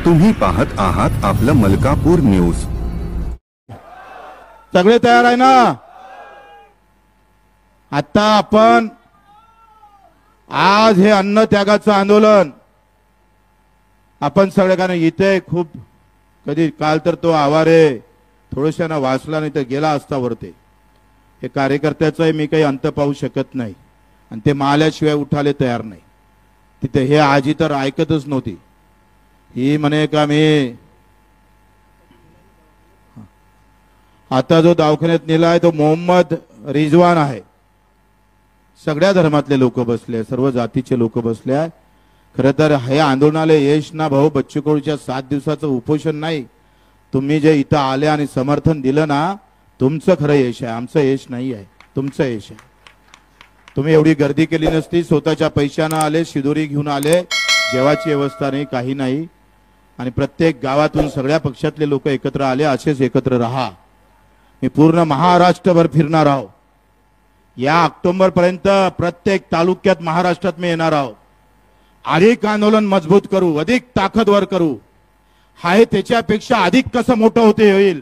तुम्ही पाहत आहात आपलं मलकापूर न्यूज। सगळे तयार आहे ना? आता आपण आज हे अन्न त्यागाचं आंदोलन आपण सगळ्यांना इथे खूप कधी काल तर तो आवारे थोडशाना वाचला नाही तर गेला असता वरते। हे कार्यकर्त्याचा मी काही अंत पाहू शकत नाही आणि ते माल्याशिवाय उठाले तयार नाही। तिथे हे आजी तर ऐकतच नव्हती। ही म्हणे का मी आता जो दवाखान्यात नेलाय तो मोहम्मद रिजवान आहे। सगळ्या धर्मातले लोक बसले, सर्व जातीचे लोक बसले आहे। खरं तर हे आंदोलनाला यश ना भाऊ बच्चू कडूच्या 7 दिवसाचं उपोषण नाही, तुम्ही जे इथं आले आणि समर्थन दिलं ना, तुमचं खरं यश आहे, आमचं यश नाही आहे, तुमचं यश आहे। तुम्ही एवढी गर्दी केली नसती, स्वतःच्या पैशाने आले, शिदोरी घेऊन आले, जेवाची व्यवस्था नाही, काही नाही, आणि प्रत्येक गावातून सगळ्या पक्षातले लोक एकत्र आले। असेच एकत्र राहा। मी पूर्ण महाराष्ट्रभर फिरणार आहोत। या ऑक्टोबर पर्यंत प्रत्येक तालुक्यात महाराष्ट्रात मी येणार आहोत। अधिक आंदोलन मजबूत करू, अधिक ताकदवर करू। हाय त्याच्यापेक्षा अधिक कसं मोठं होते होईल।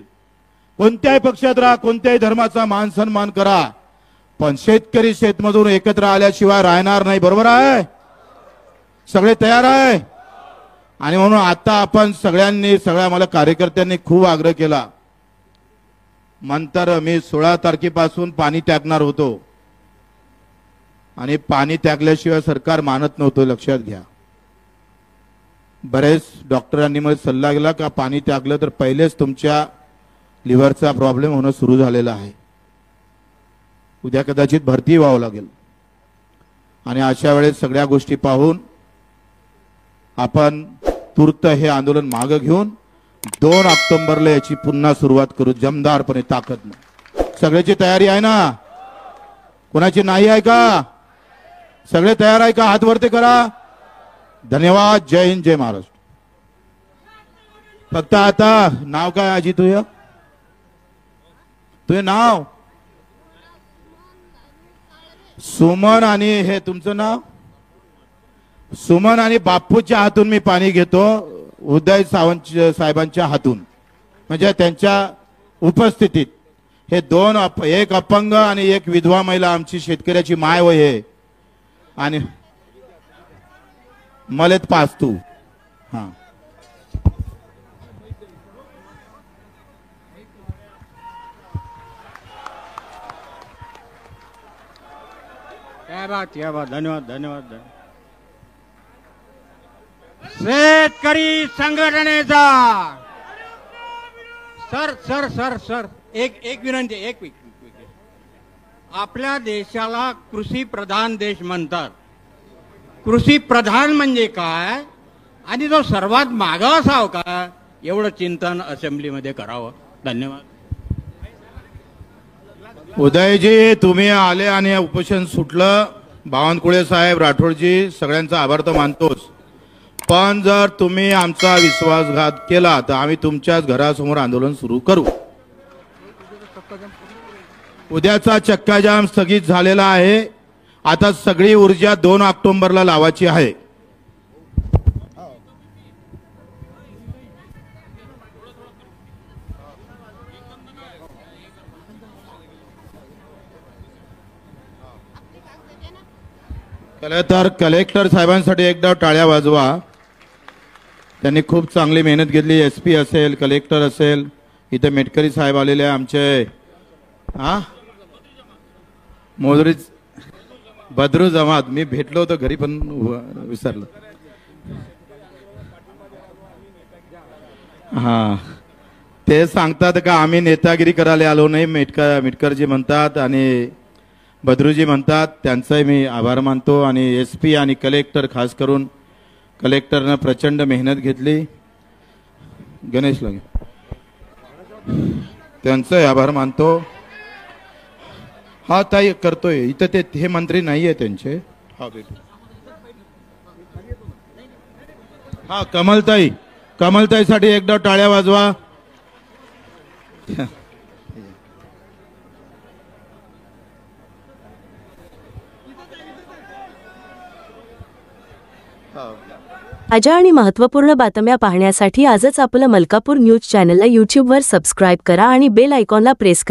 कोणत्याही पक्षात राहा, कोणत्याही धर्माचा मान सन्मान करा, पण शेतकरी शेतमजूर एकत्र आल्याशिवाय राहणार नाही। बरोबर आहे? सगळे तयार आहे? आणि म्हणून आता आपण सगळ्यांनी, सगळ्या मला कार्यकर्त्यांनी खूप आग्रह केला। नंतर मी 16 तारखेपासून पाणी त्यागणार होतो आणि पाणी त्यागल्याशिवाय सरकार मानत नव्हतं, लक्षात घ्या। बरेच डॉक्टरांनी मला सल्ला दिला का पाणी त्यागलं तर पहिलेच तुमच्या लिव्हरचा प्रॉब्लेम होणं सुरू झालेला आहे, उद्या कदाचित भरती व्हावं लागेल। आणि अशा वेळेस सगळ्या गोष्टी पाहून आपण तुर्त हे आंदोलन मागे घेऊन 2 ऑक्टोबरला याची पुन्हा सुरुवात करू, जमदारपणे, ताकदने। सगळ्याची तयारी आहे ना? कोणाची नाही आहे का? सगळे तयार आहे का? हात वरती करा। धन्यवाद। जय हिंद, जय महाराष्ट्र। फक्त आता नाव काय आजी तुझं? तुझे नाव सुमन, आणि हे तुमचं नाव? सुमन आणि बापूच्या हातून मी पाणी घेतो, उदय सावंत साहेबांच्या हातून, म्हणजे त्यांच्या उपस्थितीत। हे 2, एक अपंग आणि एक विधवा महिला, आमची शेतकऱ्याची माय वय आहे, आणि मलेत पास तू। हा, क्या बात, धन्यवाद धन्यवाद। शेतकरी संघटनेचा सर सर सर सर एक विनंती, एक आपल्या देशाला कृषी प्रधान देश म्हणतात। कृषी प्रधान म्हणजे काय आणि तो सर्वात मागं असावं का, एवढं चिंतन असेंब्लीमध्ये करावं। धन्यवाद। उदयजी, तुम्ही आले आणि उपोषण सुटलं। बावनकुळे साहेब, राठोडजी, सगळ्यांचा आभार तर मानतोच, पण जर तुम्ही आमचा विश्वासघात केला तर आम्ही तुमच्याच घरासमोर आंदोलन सुरू करू। उद्याचा चक्काजाम स्थगित झालेला आहे। आता सगळी ऊर्जा 2 ऑक्टोबरला लावायची आहे। कलेक्टर साहेबांसाठी एकदा टाळ्या वाजवा। त्यांनी खूप चांगली मेहनत घेतली। एसपी असेल, कलेक्टर असेल, इथे मेटकरी साहेब आलेले आमचे, मोदरी बद्रू जमात, मी भेटलो होतो घरी पण विसरलो। हा, ते सांगतात का आम्ही नेतागिरी करायला आलो नाही, मेटकरजी म्हणतात आणि बद्रूजी म्हणतात, त्यांचाही मी आभार मानतो। आणि एसपी आणि कलेक्टर, खास करून कलेक्टरने प्रचंड मेहनत घेतली, गणेश लगे, त्यांचाही आभार मानतो। हा ताई करतोय इथं, ते हे मंत्री नाहीये त्यांचे। हा भेटू, हा कमलताई, कमलताईसाठी एकदा टाळ्या वाजवा। ताज्या आणि महत्त्वपूर्ण बातम्या पाहण्यासाठी आजच आपलं मलकापूर न्यूज चॅनलला यूट्यूबवर सबस्क्राईब करा आणि बेल आयकॉनला प्रेस करा.